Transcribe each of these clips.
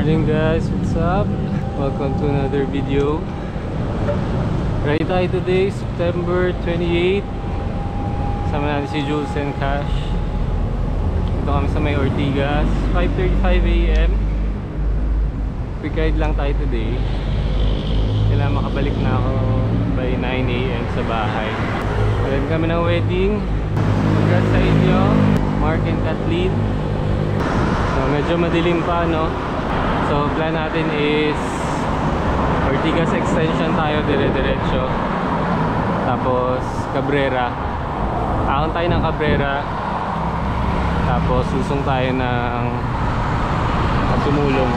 Morning guys, what's up? Welcome to another video. Ride tayo today, September 28. Sama natin si Jules and Cash. Dito kami sa may Ortigas, 5:35 AM. Quick ride lang tayo today. Kailangan makabalik na ako by 9 AM sa bahay. Alam kami ng wedding. Congrats sa inyo, Mark and Kathleen. So, medyo madilim pa, no? So plan natin is Ortigas extension tayo, dire-diretso. Tapos Cabrera, ahon tayo ng Cabrera. Tapos susong tayo ng Tumulong.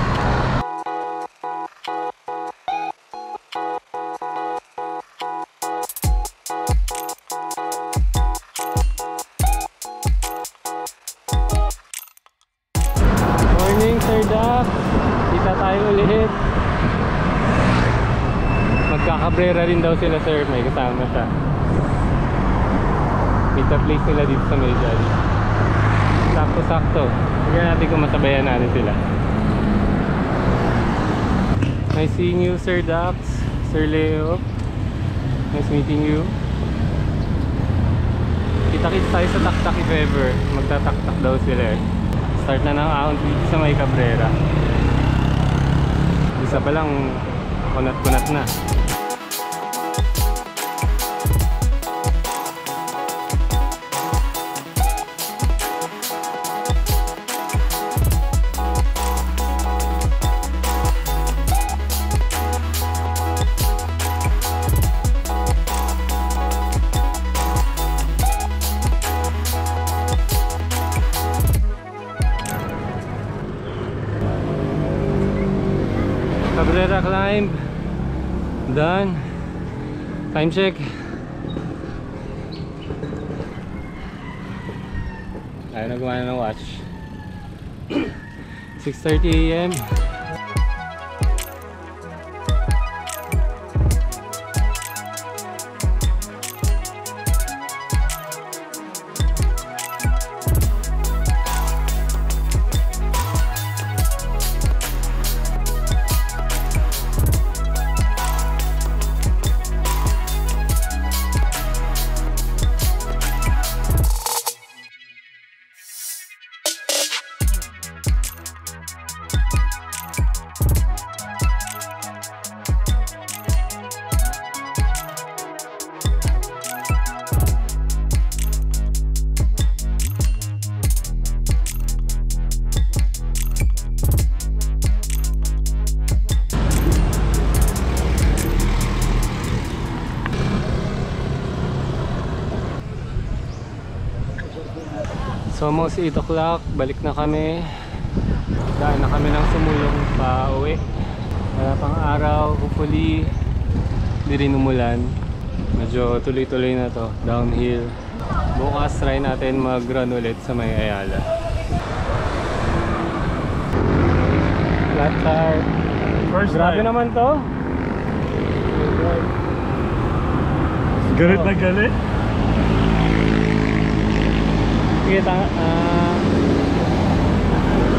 Morning Sir Doc, kita tayo ulit. Magkakabrera rin daw sila sir, may kasama siya. Kita place nila dito sa Medjali. Sakto-sakto. Tignan natin kung masabayan natin sila. Nice seeing you Sir Dax, Sir Leo. Nice meeting you. Kita-kits tayo sa taktak if ever. Magtataktak daw sila eh. Start na ng ahon dito sa may Cabrera. Isa pa lang, kunat-kunat na. Cabrera climb done. Time check. Ayaw na gumana ng watch. 6:30 AM. So almost 8 o'clock, balik na kami. Daan na kami ng Tumulong pa uwi. Wala pang araw, hopefully hindi rin umulan. Medyo tuloy-tuloy na to, downhill. Bukas try natin mag-run ulit sa may Ayala. Flat tire. Grabe time naman to. Galit na galit. Kita,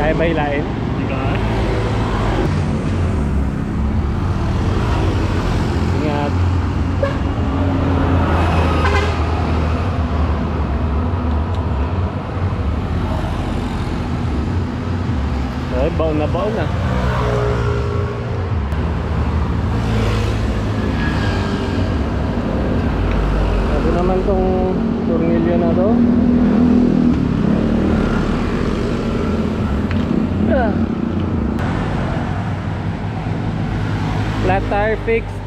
kaya ba hilain? Ingat. Ingat. Ay, baon na baon na. Sabi naman tong tornilyo na to. Flat tire fixed.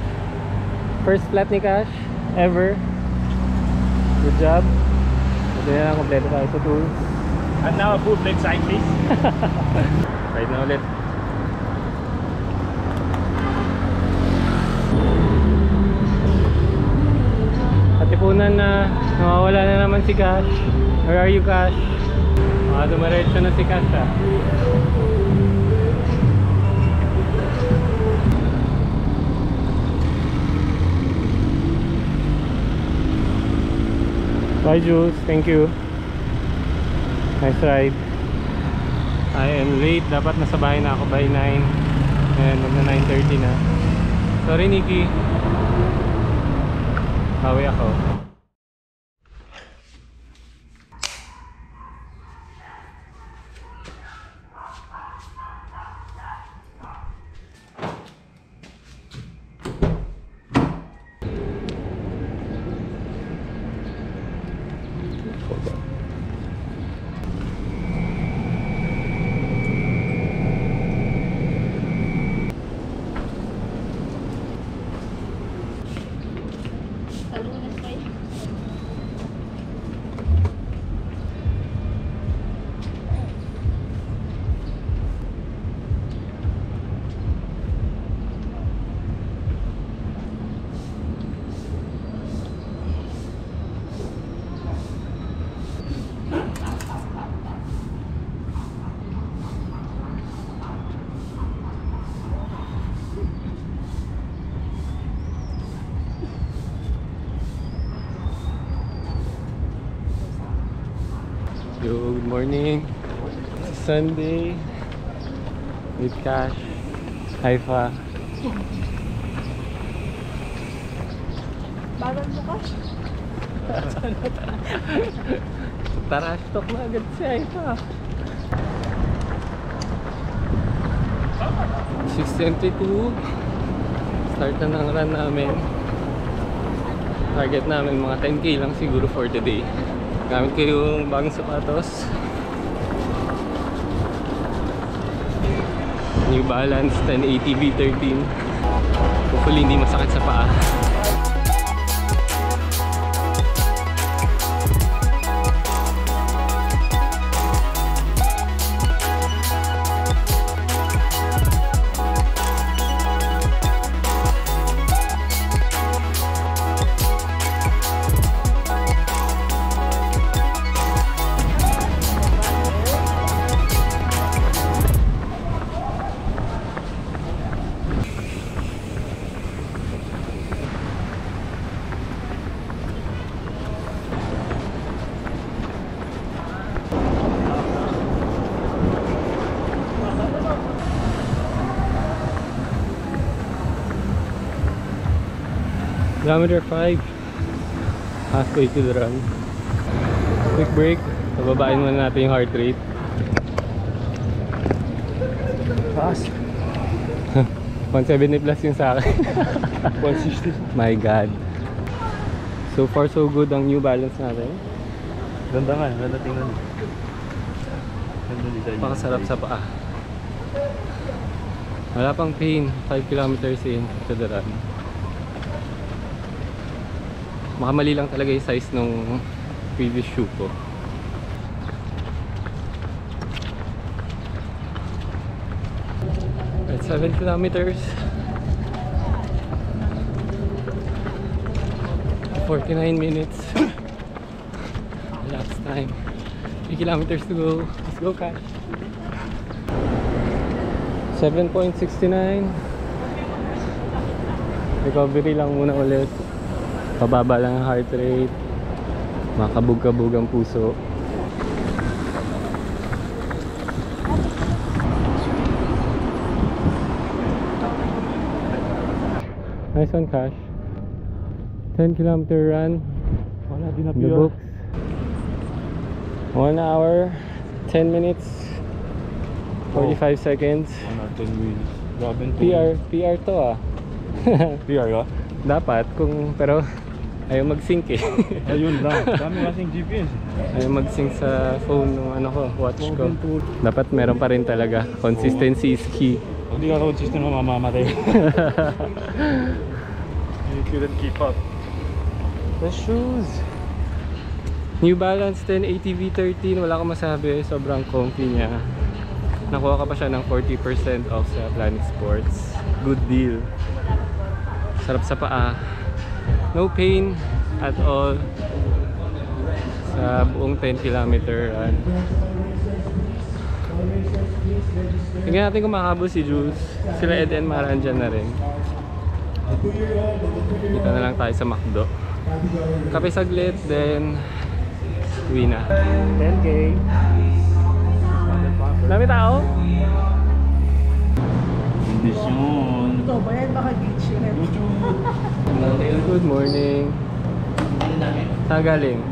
First flat ni Cash ever. Good job. Ito na lang, kompleto tayo sa tools. And now a bootleg cyclist. Ride na ulit. Katipunan na, nawawala na naman si Cash. Where are you Cash? Dumaretso na si Cash ah. Bye Jules, thank you. Nice ride. I am late. Dapat nasa bahay na ako by 9. And magna 9:30 na. Sorry Nikki. Hawi ako. Yo, good morning. It's Sunday with Cash, Haifa. Bagal mo ka? Tara, stock na agad si Haifa. 6:22. Start na ng run namin. Target namin mga 10k lang siguro for today. Gamit ko yung bagong sapatos, New Balance 1080 V13. Hopefully hindi masakit sa paa. Kilometer 5, halfway to the run. Quick break, pababain muna natin yung heart rate. Fast. 170 plus yung sa akin. 160. My God. So far so good ang New Balance natin. Ganda nga, ganda tingnan. Ganda design. Pakasarap sa paa. Wala pang pain, 5 kilometers in to the run. Makamali lang talaga yung size nung previous shoe ko. At 7 kilometers, 49 minutes. Last time, 3 kilometers to go. Let's go, Cash. 7.69. Recovery lang muna ulit. Pababa lang ang heart rate. Makabog-kabog ang puso. Nice one, Cash. 10-kilometer run. Wala, di na The books. 1 hour, 10 minutes, 45 seconds. 1 or 10 minutes. Grabe ang PR to ah. PR ka? Dapat kung, pero ayaw mag-sync eh. Ayun lang. Dami kasing GPS. Ayaw mag-sync sa phone ng ano ko, watch ko. Dapat meron pa rin talaga. Consistency is key. Pag di ka consistent mo, mamamatay. You couldn't keep up. The shoes. New Balance 1080 V13, wala akong masabi, sobrang comfy niya. Nakuha ka pa siya ng 40% off sa Planet Sports. Good deal. Sarap sa paa. No pain at all sa buong 10-kilometer run. Tingnan natin kung makakabot si Jules. Sila Ed and Maran dyan na rin. Kita na lang tayo sa McDo. Kape saglit, then uwi na. 10K. Dami tao? Kondisyon. Ito ba yan? Baka beach yun. Good morning. Saan galing?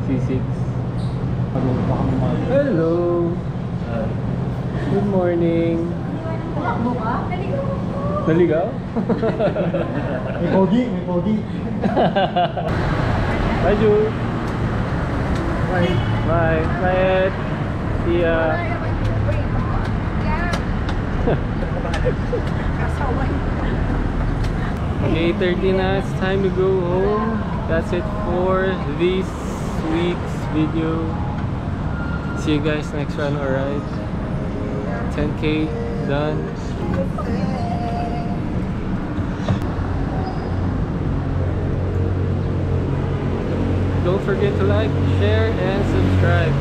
C6. Hello. Good morning. Naligaw? May pogi, may pogi. Bye, Jules. Bye. Bye. Bye, Ed. See ya. Okay, 8:30 na. It's time to go home. That's it for this week's video. See you guys next run, alright? 10K done. Don't forget to like, share, and subscribe.